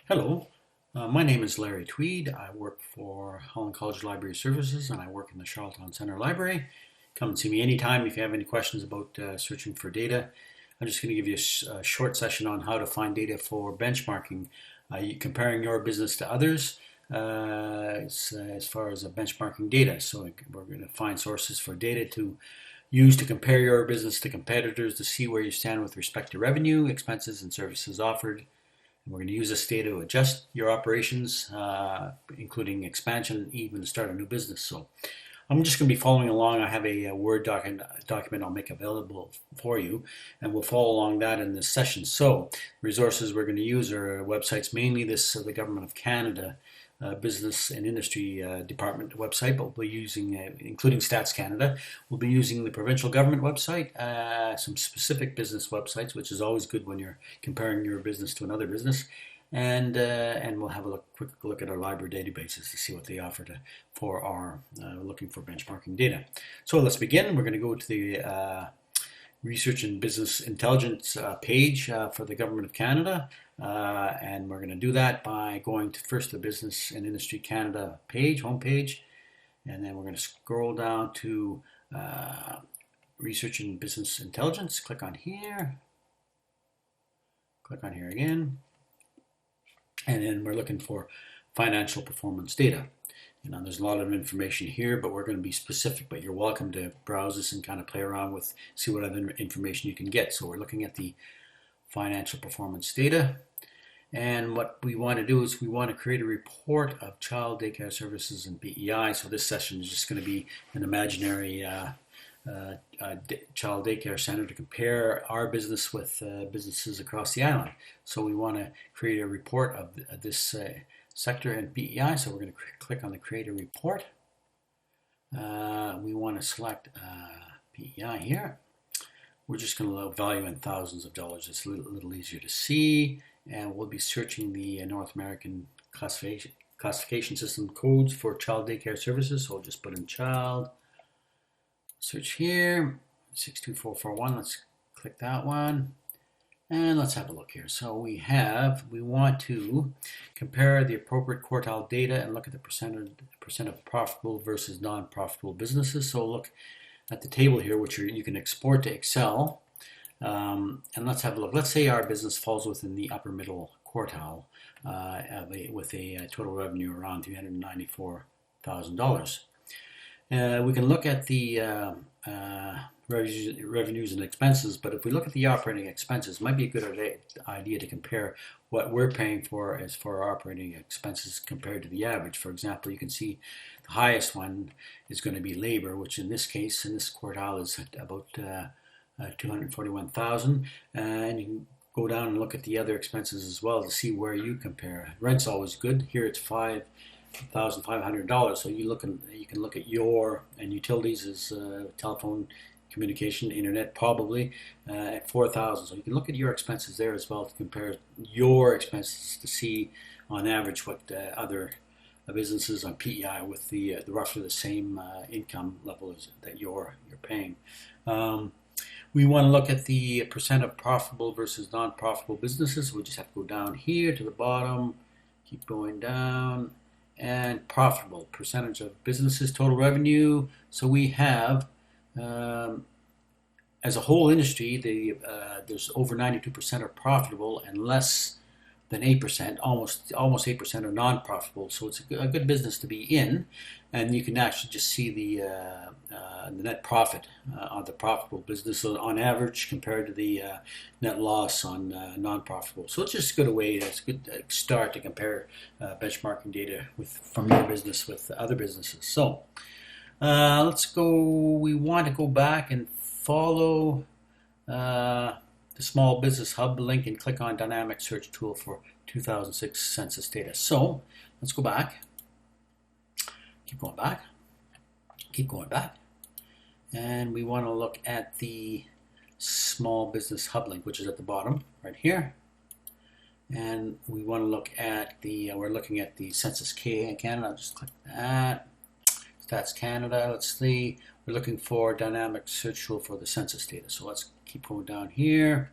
Hello, my name is Larry Tweed. I work for Holland College Library Services and I work in the Charlottetown Center Library. Come and see me anytime if you have any questions about searching for data. I'm just going to give you a short session on how to find data for benchmarking, comparing your business to others as far as benchmarking data. So we're going to find sources for data to use to compare your business to competitors to see where you stand with respect to revenue, expenses, and services offered. We're going to use this data to adjust your operations, including expansion, even to start a new business. So I'm just going to be following along. I have a Word document I'll make available for you, and we'll follow along that in this session. So resources we're going to use are websites, mainly the Government of Canada Business and Industry Department website, but we'll be using, including Stats Canada, we'll be using the provincial government website, some specific business websites, which is always good when you're comparing your business to another business, and we'll have a quick look at our library databases to see what they offer for our looking for benchmarking data. So let's begin. We're going to go to the Research and Business Intelligence page for the Government of Canada. And we're going to do that by going to first the Business and Industry Canada page, homepage, and then we're going to scroll down to Research and Business Intelligence. Click on here again, and then we're looking for financial performance data. There's a lot of information here, but we're going to be specific, but you're welcome to browse this and kind of play around with, see what other information you can get. So we're looking at the financial performance data. And what we want to do is we want to create a report of child daycare services and PEI. So this session is just going to be an imaginary child daycare center to compare our business with businesses across the island. So we want to create a report of this sector and PEI. So we're going to click on the create a report. We want to select PEI here. We're just going to value in thousands of dollars. It's a little easier to see. And we'll be searching the North American classification system codes for child daycare services. So I'll just put in child, search here, 62441. Let's click that one. And let's have a look here. So we want to compare the appropriate quartile data and look at the percent of profitable versus non-profitable businesses. So look at the table here, which you can export to Excel. And let's have a look. Let's say our business falls within the upper middle quartile with a total revenue around $394,000. We can look at the revenues and expenses, but if we look at the operating expenses, it might be a good idea to compare what we're paying for as for our operating expenses compared to the average. For example, you can see the highest one is going to be labor, which in this case, in this quartile, is about $241,000, and you can go down and look at the other expenses as well to see where you compare. Rent's always good. Here it's $5,500. So you can look at your, and utilities is telephone, communication, internet probably at $4,000. So you can look at your expenses there as well to compare your expenses to see on average what other businesses on PEI with the roughly the same income level that you're paying. We want to look at the percent of profitable versus non-profitable businesses. We just have to go down here to the bottom, keep going down, and profitable percentage of businesses, total revenue. So we have, as a whole industry, there's over 92% are profitable and less than 8%, almost 8% are non-profitable. So it's a good business to be in, and you can actually just see the net profit on the profitable business on average compared to the net loss on non-profitable. So it's just a good start to compare benchmarking data from your business with other businesses. So let's go. We want to go back and follow the Small Business Hub link and click on Dynamic Search Tool for 2006 Census data. So let's go back. Keep going back. And we want to look at the Small Business Hub link, which is at the bottom right here. And we want to look at we're looking at the Census Canada. I'll just click that. Stats Canada. Let's see. We're looking for dynamic search tool for the census data. So let's keep going down here.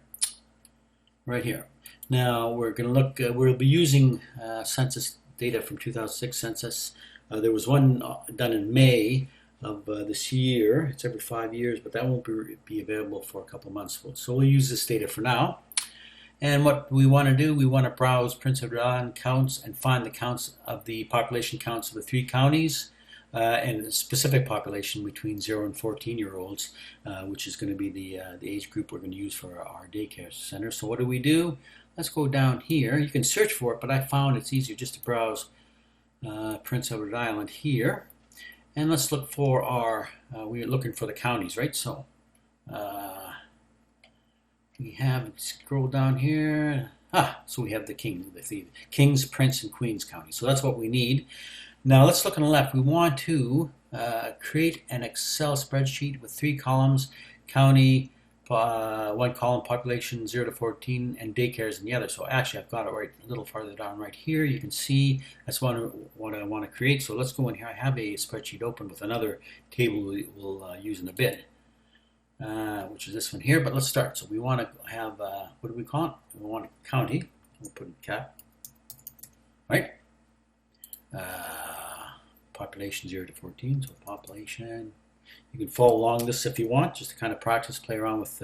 Right here. Now we're going to look, we'll be using census data from 2006 census. There was one done in May of this year. It's every 5 years, but that won't be available for a couple of months. So we'll use this data for now. And what we want to do, we want to browse Prince Edward Island counts and find the counts of the population counts of the 3 counties and a specific population between 0 and 14-year-olds, which is going to be the age group we're going to use for our daycare center. So what do? Let's go down here. You can search for it, but I found it's easier just to browse Prince Edward Island here. And let's look for our, we're looking for the counties, right? So we have, scroll down here. So we have the Kings, Prince, and Queens County. So that's what we need. Now let's look on the left. We want to create an Excel spreadsheet with 3 columns, county, 1 column, population 0 to 14, and daycares in the other. So actually I've got it right a little farther down right here. You can see that's what I want to create. So let's go in here. I have a spreadsheet open with another table we'll use in a bit. Which is this one here, but let's start. So we want to have, what do we call it? We want a county. We'll put in cap, right? Population 0 to 14, so population. You can follow along this if you want, just to kind of practice, play around with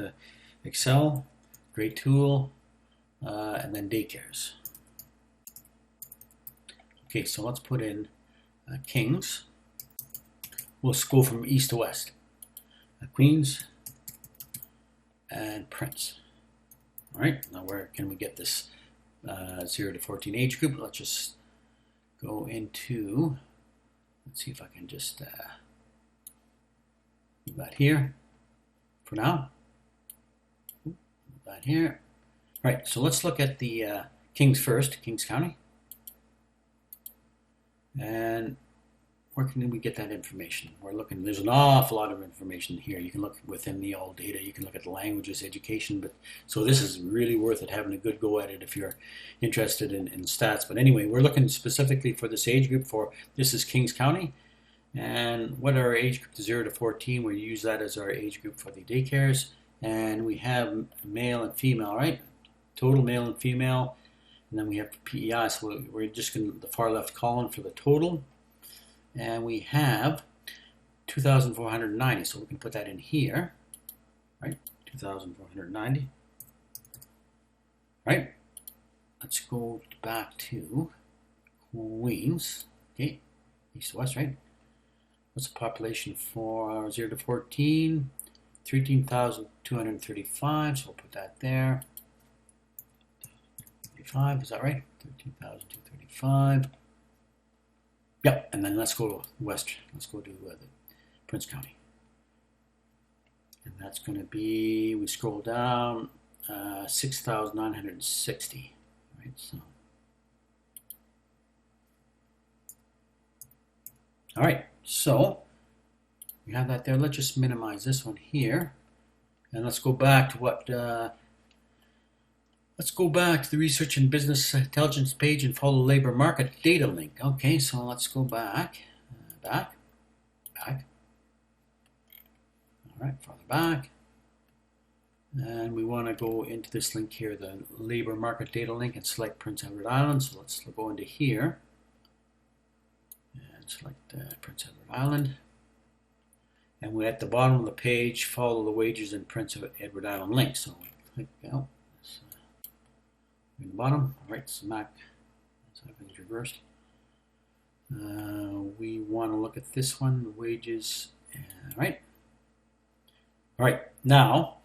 Excel. Great tool. And then daycares. Okay, so let's put in Kings. We'll go from east to west. Queens and Prince. All right, now where can we get this 0 to 14 age group? Let's just go into, let's see if I can just move that here for now. Move that here. All right, so let's look at the Kings first, Kings County. And where can we get that information? We're looking, there's an awful lot of information here. You can look within the old data, you can look at the languages, education, but so this is really worth it, having a good go at it if you're interested in stats. But anyway, we're looking specifically for this age group this is Kings County, and what are our age group to 0 to 14, we use that as our age group for the daycares, and we have male and female, right? Total male and female, and then we have PEI, so we're just going to the far left column for the total. And we have 2,490, so we can put that in here, right? 2,490, right? Let's go back to Queens, okay? East to west, right? What's the population for 0 to 14? 13,235, so we'll put that there. 35, is that right? 13,235. Yep, and then let's go west. Let's go to the Prince County. And that's going to be, we scroll down, 6,960. Right, so. All right, so we have that there. Let's just minimize this one here. And let's go back to what, let's go back to the Research and Business Intelligence page and follow the labor market data link. Okay, so let's go back, back. All right, farther back. And we want to go into this link here, the labor market data link, and select Prince Edward Island. So let's go into here and select Prince Edward Island. And we're at the bottom of the page, follow the wages in Prince Edward Island link. So click out. In the bottom, all right, so Mac, so everything's reversed. We want to look at this one, the wages, all right. All right, now,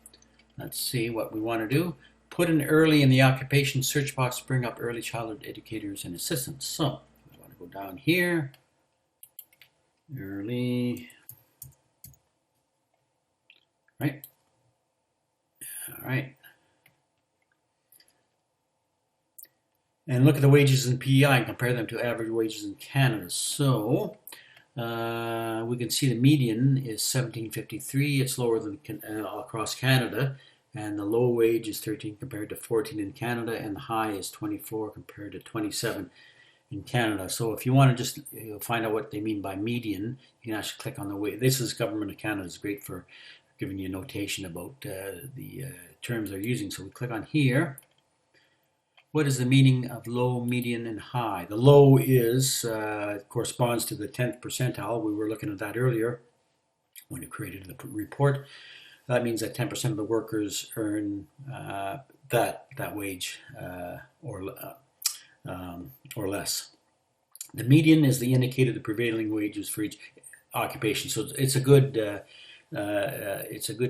let's see what we want to do. Put in early in the occupation search box to bring up early childhood educators and assistants. So, we want to go down here, early, right, all right. And look at the wages in PEI and compare them to average wages in Canada. So we can see the median is $17.53. It's lower than across Canada. And the low wage is 13 compared to 14 in Canada. And the high is 24 compared to 27 in Canada. So if you want to just find out what they mean by median, you can actually click on the wage. This is Government of Canada. It's great for giving you a notation about the terms they're using. So we click on here. What is the meaning of low, median, and high? The low is corresponds to the 10th percentile. We were looking at that earlier when you created the report. That means that 10% of the workers earn that wage or less. The median is the indicator of the prevailing wages for each occupation. So it's a good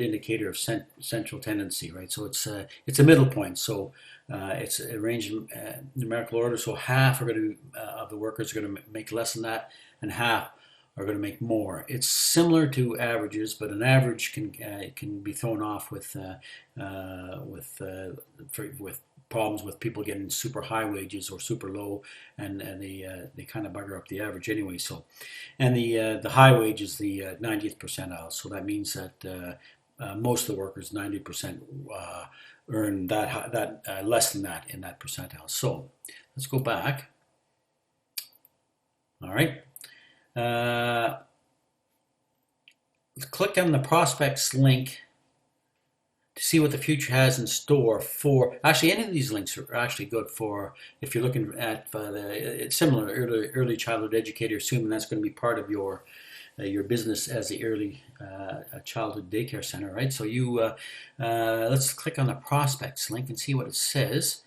indicator of central tendency, right? So it's a middle point. So it's arranged in numerical order. So half are going to of the workers are going to make less than that, and half are going to make more. It's similar to averages, but an average can be thrown off with problems with people getting super high wages or super low, and they kind of bugger up the average anyway. So, and the high wage is the 90th percentile. So that means that most of the workers, 90%, earn less than that in that percentile. So let's go back. All right. Click on the prospects link to see what the future has in store for. Actually, any of these links are actually good for if you're looking at it's similar early childhood educator, assuming that's going to be part of your business as the early childhood daycare center, right? So you let's click on the prospects link and see what it says.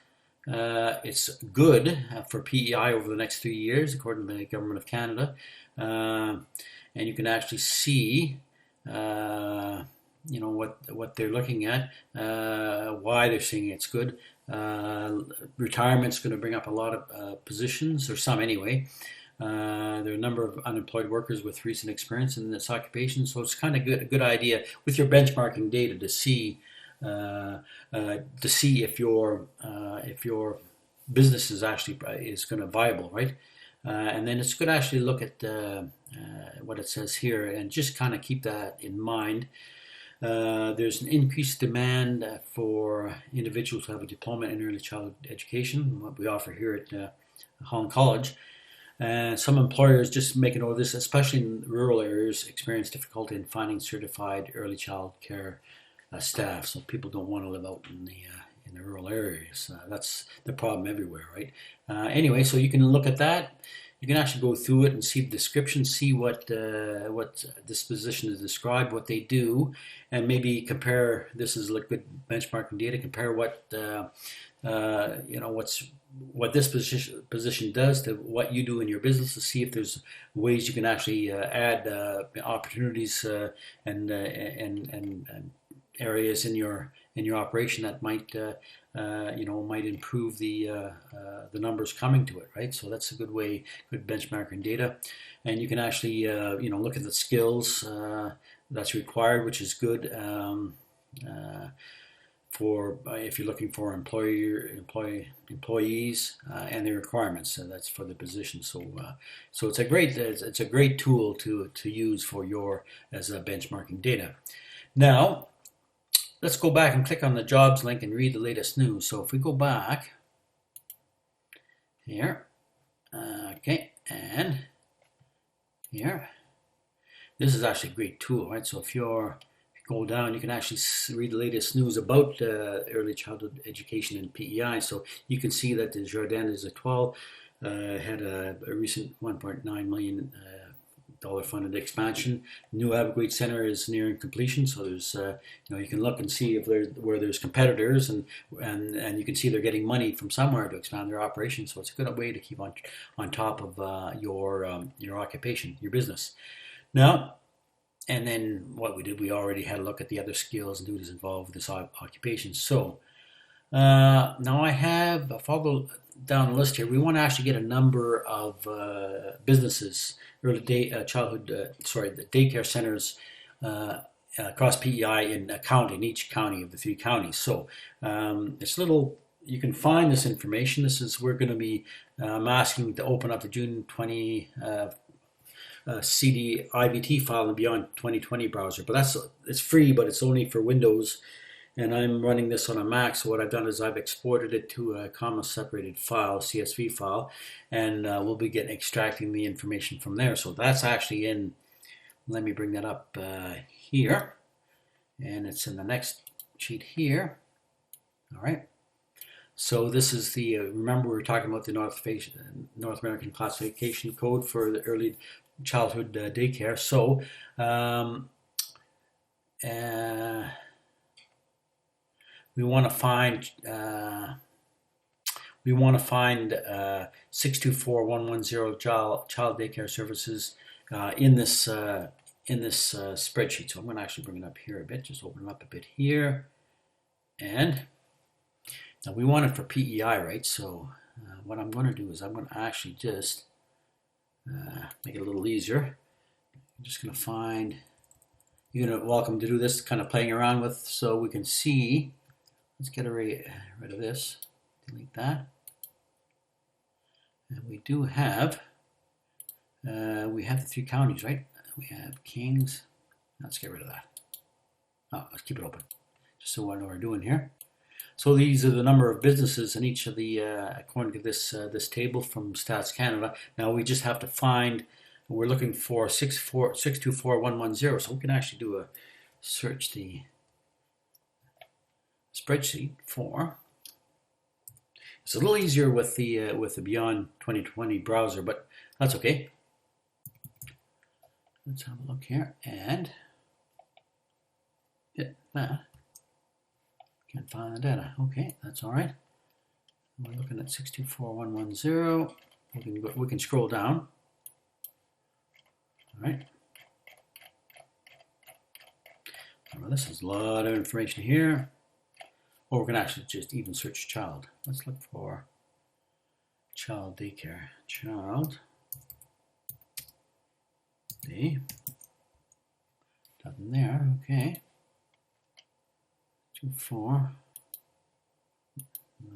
It's good for PEI over the next 3 years, according to the Government of Canada, and you can actually see, what they're looking at, why they're saying it's good. Retirement's going to bring up a lot of positions, or some anyway. There are a number of unemployed workers with recent experience in this occupation, so it's kind of a good idea with your benchmarking data to see if your business is actually is going to viable, right? And then it's good to actually look at what it says here and just kind of keep that in mind. There's an increased demand for individuals who have a diploma in early childhood education, what we offer here at Holland College. Some employers, just make a note of this, especially in rural areas, experience difficulty in finding certified early child care staff. So people don't want to live out in the rural areas. That's the problem everywhere, right? Anyway, so you can look at that. You can actually go through it and see the description, see what this position is described, what they do, and maybe compare. This is like good benchmarking data. Compare what what this position does to what you do in your business, to see if there's ways you can actually add opportunities and areas in your operation that might might improve the numbers coming to it, right? So that's a good way, good benchmarking data, and you can actually look at the skills that's required, which is good for if you're looking for employees and their requirements. So that's for the position. So it's a great tool to use for your as a benchmarking data. Now, let's go back and click on the jobs link and read the latest news. So if we go back here, okay, and here, this is actually a great tool, right? So if you go down, you can actually read the latest news about early childhood education in PEI. So you can see that the Jardin is at 12, had a recent $1.9 million funded expansion. New Abergwait Center is nearing completion, so there's you can look and see if where there's competitors, and you can see they're getting money from somewhere to expand their operation. So it's a good way to keep on top of your occupation, your business. Now, and then what we did, we already had a look at the other skills and duties involved with this occupation. So now I have followed down the list here. We want to actually get a number of businesses, early childhood, the daycare centers across PEI in each county of the 3 counties. So it's little. You can find this information. We're going to be asking to open up the June 20. CD IVT file and Beyond 2020 browser, but it's free, but it's only for Windows, and I'm running this on a Mac. So what I've done is I've exported it to a comma separated file, CSV file, and we'll be extracting the information from there. So that's actually in. Let me bring that up here, and it's in the next sheet here. All right. So this is the, remember we were talking about the North American Classification Code for the early childhood daycare. So uh, we want to find 624110 child daycare services in this spreadsheet. So I'm going to actually bring it up here a bit. Just open it up a bit here, and now we want it for PEI, right? So what I'm going to do is I'm going to actually just make it a little easier. I'm just going to find. You're welcome to do this, kind of playing around with, so we can see. Let's get rid of this. Delete that. And we do have, we have the 3 counties, right? We have Kings. Let's get rid of that. Oh, let's keep it open, just so I know what we're doing here. So these are the number of businesses in each of the, according to this table from Stats Canada. Now we just have to find. We're looking for 624110. So we can actually do a search the spreadsheet for. It's a little easier with the Beyond 2020 browser, but that's okay. Let's have a look here and hit that. Can't find the data. Okay, that's all right. We're looking at 624110. We can scroll down. All right. Well, this is a lot of information here. Or we can actually just even search child. Let's look for child daycare. Child day. Nothing there. Okay. 24. All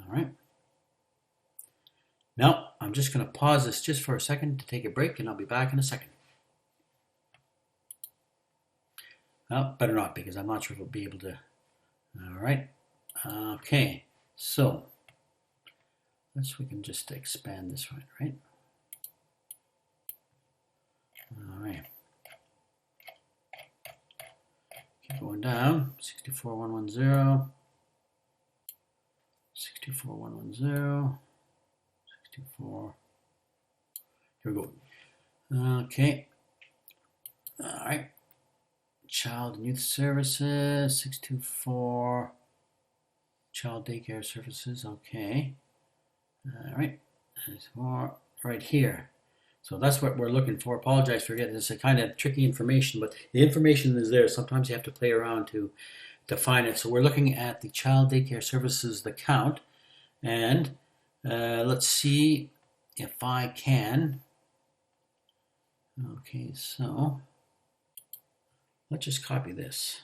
right. Now I'm just going to pause this just for a second to take a break, and I'll be back in a second. Well, better not, because I'm not sure if we'll be able to. All right. Okay. So we can just expand this one, right? All right. Keep going down. 64110. 64110. 64. Here we go. Okay. All right. Child and Youth Services, 624. Child Daycare Services, okay. All right. There's more right here. So that's what we're looking for. Apologize for getting this. A kind of tricky information, but the information is there. Sometimes you have to play around to find it. So we're looking at the Child Daycare Services, the count, and let's see if I can. Okay, so let's just copy this.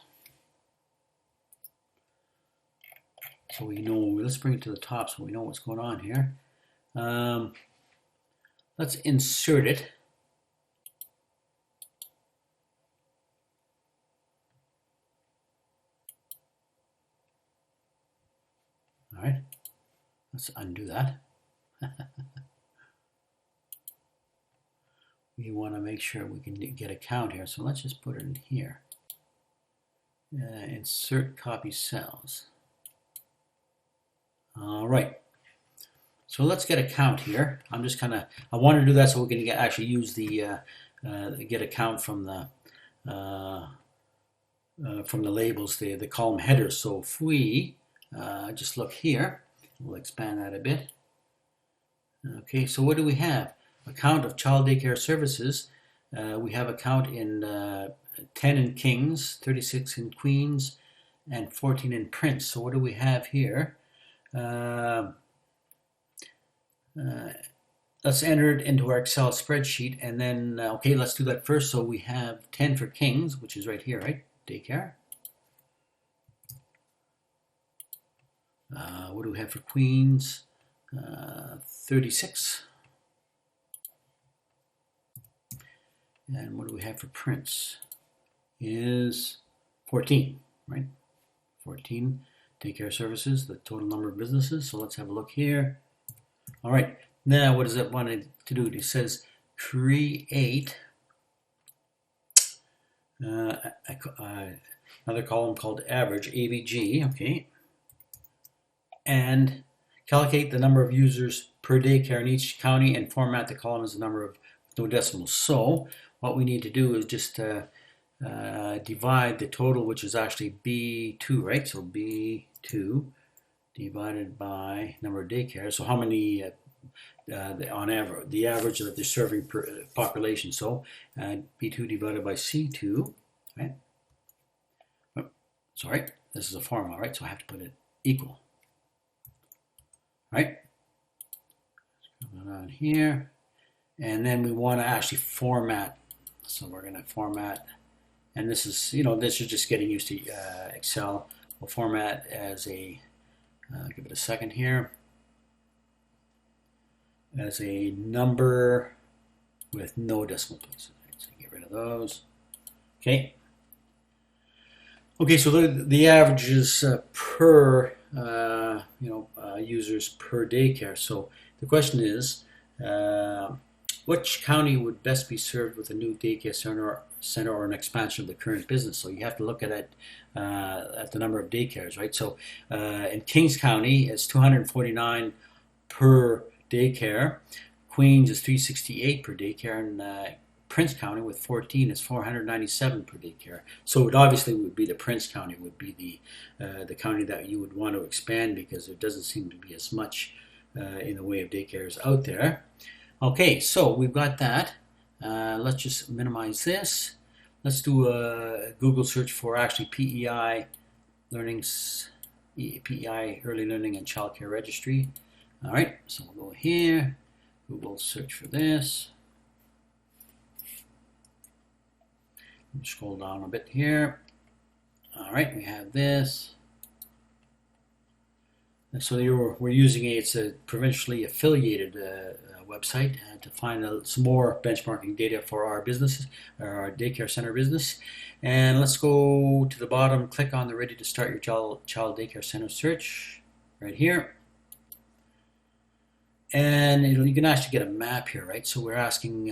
So we know, let's bring it to the top so we know what's going on here. Let's insert it. All right, let's undo that. We want to make sure we can get a count here. So let's just put it in here. Insert copy cells. All right. So let's get a count here. I'm just kind of, I want to do that so we can actually use the, get a count from the labels, the column headers. So if we just look here, we'll expand that a bit. Okay, so what do we have? A count of child daycare services. We have a count in 10 in Kings, 36 in Queens, and 14 in Prince. So what do we have here? Let's enter it into our Excel spreadsheet, and then, okay, let's do that first. So we have 10 for Kings, which is right here, right? Daycare. What do we have for Queens? 36. And what do we have for Prince? Is 14, right? 14 daycare services, the total number of businesses. So let's have a look here. All right, now what does it want to do? It says create another column called average, AVG, okay, and Calculate the number of users per daycare in each county and format the column as the number of no decimals. So what we need to do is just divide the total, which is actually B2, right? So B2 divided by number of daycare. So how many on average, the average that they're serving per population. So B2 divided by C2, right? Oh, sorry, this is a formula, right? So I have to put it equal, right? Put it on here. And then we want to actually format. So we're going to format, and this is, this is just getting used to Excel. We'll format as a, give it a second here, as a number with no decimal places. Right? So get rid of those. Okay. Okay, so the averages per users per daycare. So the question is, which county would best be served with a new daycare center or an expansion of the current business? So you have to look at it at the number of daycares, right? So in Kings County, it's 249 per daycare. Queens is 368 per daycare, and Prince County with 14 is 497 per daycare. So it obviously would be the Prince County would be the county that you would want to expand, because there doesn't seem to be as much in the way of daycares out there. Okay, so we've got that. Let's just minimize this. Let's do a Google search for actually PEI PEI Early Learning and Childcare Registry. All right, so we'll go here, Google search for this. Scroll down a bit here. All right, we have this. So we're using it's a provincially affiliated website to find some more benchmarking data for our businesses, our daycare center business. And let's go to the bottom, click on the Ready to Start Your Child Daycare Center search right here. And you can actually get a map here, right? So we're asking,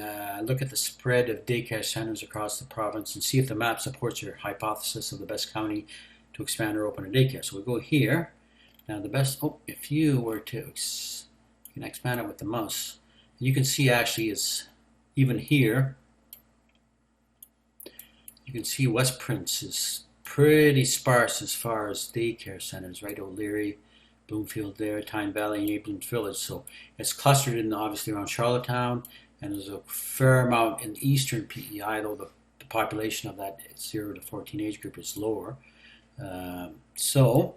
look at the spread of daycare centers across the province and see if the map supports your hypothesis of the best county to expand or open a daycare. So we go here. Now the best, if you were to, you can expand it with the mouse. You can see actually it's even here. You can see West Prince is pretty sparse as far as daycare centers, right? O'Leary, Bloomfield there, Tyne Valley, and Abelins Village. So it's clustered in obviously around Charlottetown, and there's a fair amount in eastern PEI, though the population of that 0 to 14 age group is lower. So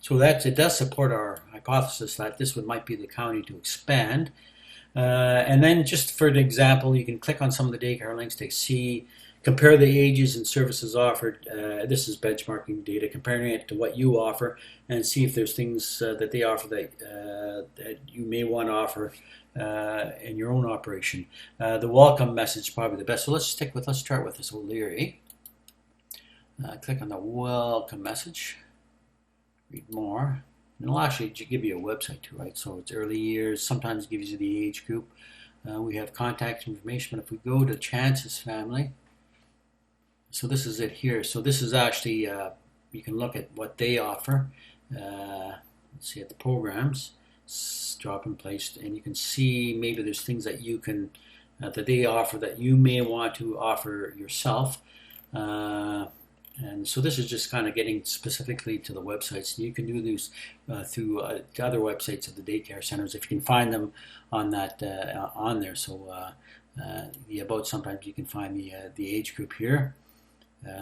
it does support our hypothesis that this might be the county to expand. And then just for an example, you can click on some of the daycare links to compare the ages and services offered. This is benchmarking data, comparing it to what you offer, and see if there's things that they offer that you may want to offer in your own operation. The welcome message is probably the best. So let's start with this O'Leary. Click on the welcome message. Read more. And it'll actually give you a website too, right? So it's early years, sometimes gives you the age group. We have contact information, but if we go to Chance's family, so this is it here. So this is actually, you can look at what they offer. Let's see at the programs, drop and place, and you can see maybe there's things that you can, that they offer that you may want to offer yourself. And so this is just kind of getting specifically to the websites. You can do these through other websites of the daycare centers if you can find them on that on there. So the about, sometimes you can find the age group here.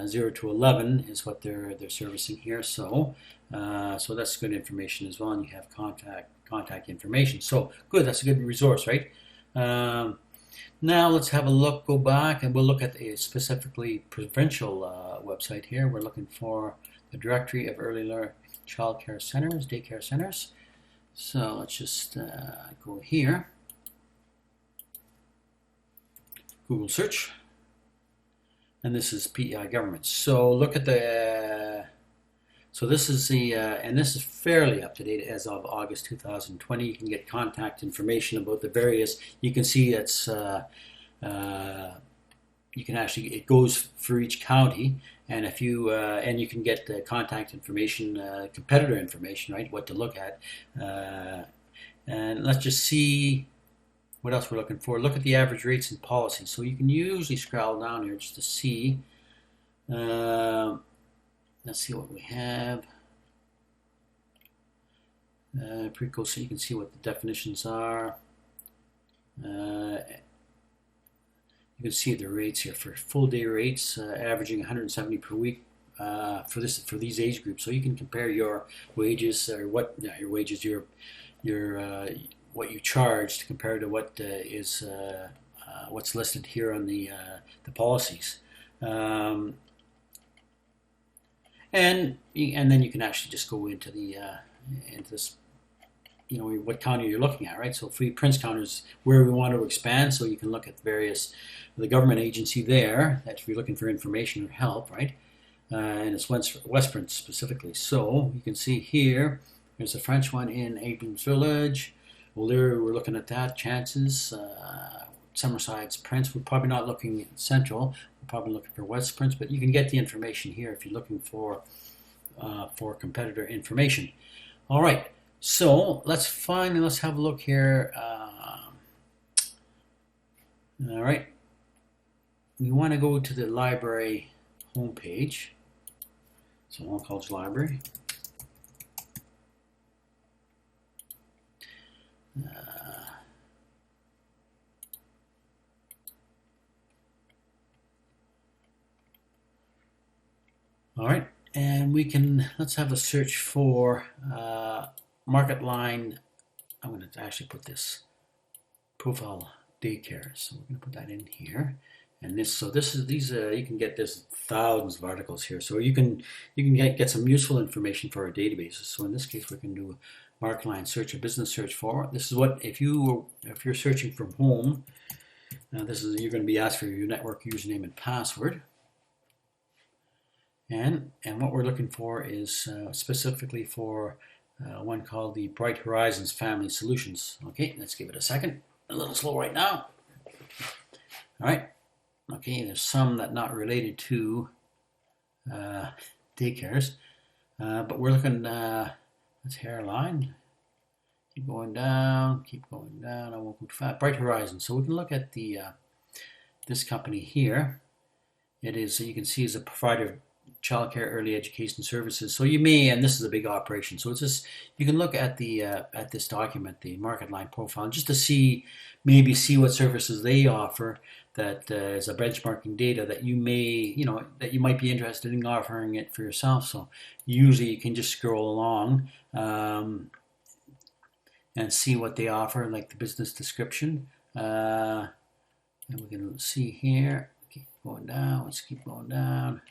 0 to 11 is what they're servicing here. So that's good information as well. And you have contact information. So good, that's a good resource, right? Now let's have a look, go back, and we'll look at a specifically provincial website here. We're looking for the directory of early childcare centers, daycare centers. So let's just go here. Google search. And this is PEI government. So look at the, so this is the, and this is fairly up to date as of August 2020. You can get contact information about the various, you can see it's, you can actually, it goes for each county, and if you, and you can get the contact information, competitor information, right, what to look at, And let's just see what else we're looking for. Look at the average rates and policies. So you can usually scroll down here just to see. Let's see what we have. Pretty cool. So you can see what the definitions are. You can see the rates here for full day rates, averaging 170 per week for these age groups. So you can compare your wages or what your wages your what you charge to compare to what is what's listed here on the policies. And then you can actually just go into this, what county you're looking at, right? So Free Prince County is where we want to expand, so you can look at the government agency there, that if you're looking for information or help, right? And it's West Prince specifically. So you can see here, there's a French one in Abrams Village. Well, there we're looking at that, chances. Summerside's Prince, we're probably not looking at Central, we're probably looking for West Prince, but you can get the information here if you're looking for competitor information. All right. So let's have a look here. All right, we want to go to the library homepage. So Holland College Library. All right, and let's have a search for market line. I'm going to actually put this profile daycare, so we're going to put that in here. And you can get this thousands of articles here, so you can get some useful information for our databases. So in this case, we can do a market line search, a business search for. This is what if you're searching from home. You're going to be asked for your network username and password. And what we're looking for is specifically for one called the Bright Horizons Family Solutions. Okay, let's give it a second. A little slow right now. All right. Okay, there's some that not related to daycares, but we're looking. That's hairline. Keep going down. Keep going down. I won't go too fast. Bright Horizons. So we can look at the this company here. It is, you can see, is a provider of childcare, early education services. So you may, and this is a big operation. So it's just, you can look at this document, the market line profile, just to see what services they offer. That is a benchmarking data that you might be interested in offering it for yourself. So usually you can just scroll along and see what they offer, like the business description. And we can see here. Keep going down. Let's keep going down.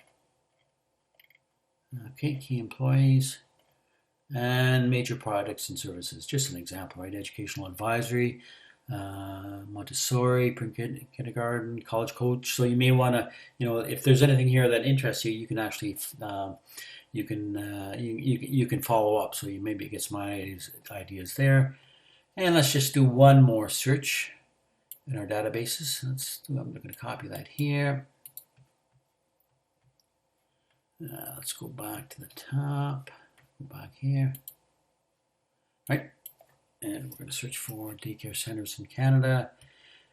Okay, key employees and major products and services. Just an example, right? Educational advisory, Montessori, kindergarten, college coach. So you may want to, if there's anything here that interests you, you can actually, you can follow up. So you maybe get some ideas there. And let's just do one more search in our databases. I'm going to copy that here. Let's go back to the top, go back here, right, and we're going to search for daycare centers in Canada.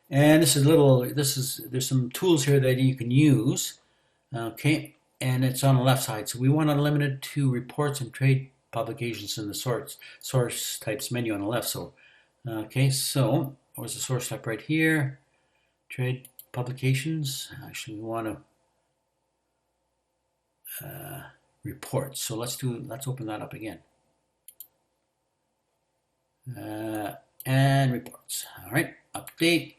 And there's some tools here that you can use, okay, and it's on the left side. So we want to limit it to reports and trade publications in the source types menu on the left. So, okay, so where's the source type right here? Trade publications. Actually, we want to reports. So let's open that up again. And reports. All right, update.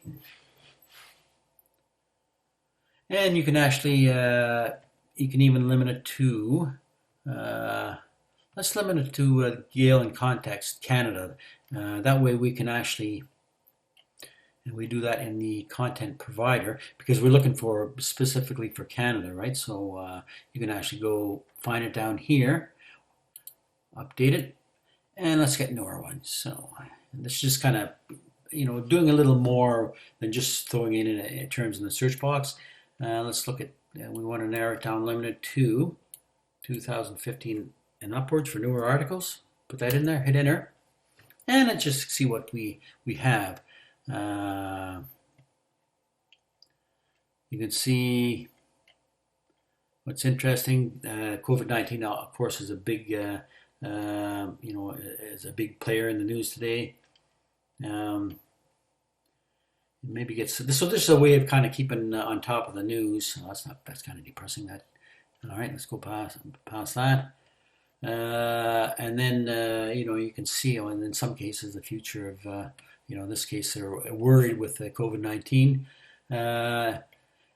And you can actually, you can even limit it to, let's limit it to Gale and Context Canada. That way we can actually, and we do that in the content provider because we're looking for specifically for Canada, right? So you can actually go find it down here, update it, and let's get newer ones. So this is just kind of, doing a little more than just throwing in terms in the search box. Let's look at, we want to narrow it down, limit it to 2015 and upwards for newer articles. Put that in there, hit enter. and let's just see what we have. Uh, you can see what's interesting. COVID-19, of course, is a big, is a big player in the news today. Maybe gets so. This is a way of kind of keeping on top of the news. Oh, that's kind of depressing. That. All right, let's go past that. And then you can see, and in some cases, the future of in this case, they're worried with COVID-19.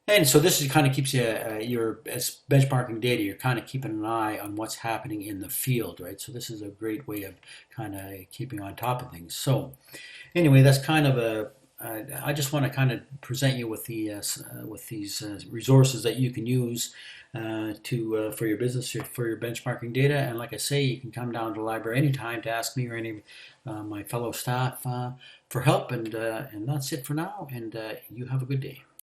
And so this is kind of keeps you, as benchmarking data, you're kind of keeping an eye on what's happening in the field, right? So this is a great way of kind of keeping on top of things. So anyway, that's kind of I just want to kind of present you with these resources that you can use for your business, for your benchmarking data. And like I say, you can come down to the library anytime to ask me or any of my fellow staff for help. And that's it for now. And you have a good day.